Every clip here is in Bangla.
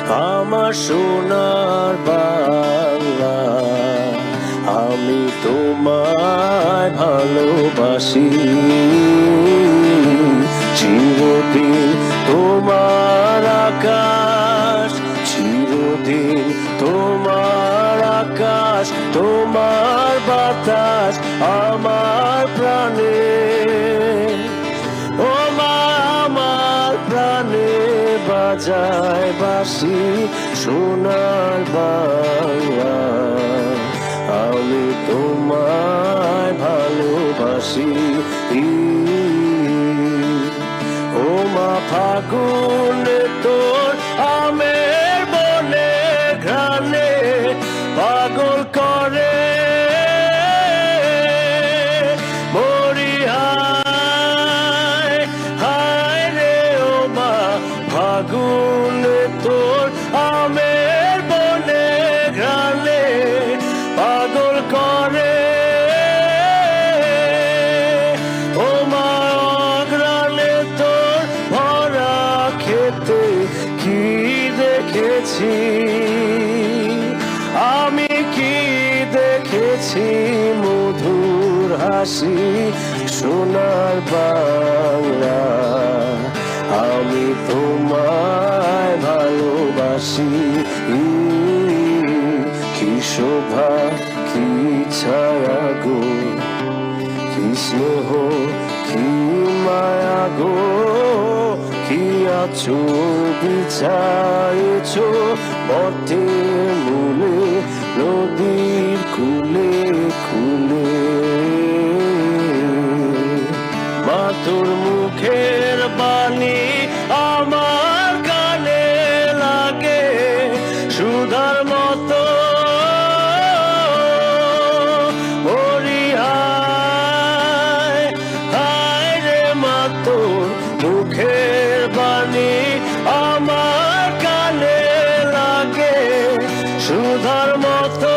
আমার সোনার বাংলা, আমি তোমায় ভালোবাসি। চিরদিন তোমার আকাশ, চিরদিন তোমার আকাশ, তোমার বাতাস আমার প্রাণে। ও মা, আমার প্রাণে বাজায় বাঁশি সোনার বাংলা, আমি তোমায় ভালোবাসি। ও মা, ফাগুনে তোর আমের বনে ঘ্রাণে পাগল করে মরি, হায় হায় রে। ও মা, ফাগুনে তোর আমের বনে ঘ্রাণে পাগল করে। ও মা, অঘ্রাণে তোর ভরা খেতে কি দেখেছি আমি, কি দেখেছি মধুর হাসি সোনার বাংলা, আমি তোমায় ভালোবাসি। কি শোভা, কি ছায়া গো, কি স্নেহ, কি মায়া গো, কি আঁচল বিছায়েছ পথের মূলে, নদীর কুলে কুলে। মা, তোর মুখের বাণী আমার কানে লাগে সুধার মতো। মরি, হায় হায় রে। মা, তোর মুখের বাণী আমার কানে লাগে সুধার মতো।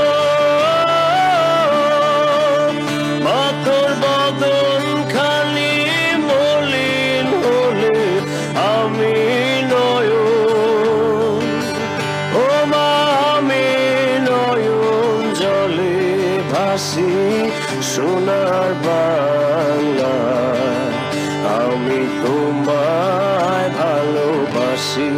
মা, তোর বদন খানি মলিন হলে আমি নয়ন, ও মা, আমি নয়ন জলে ভাসি সোনার বাংলা, আমি তোমায় ভালোবাসি।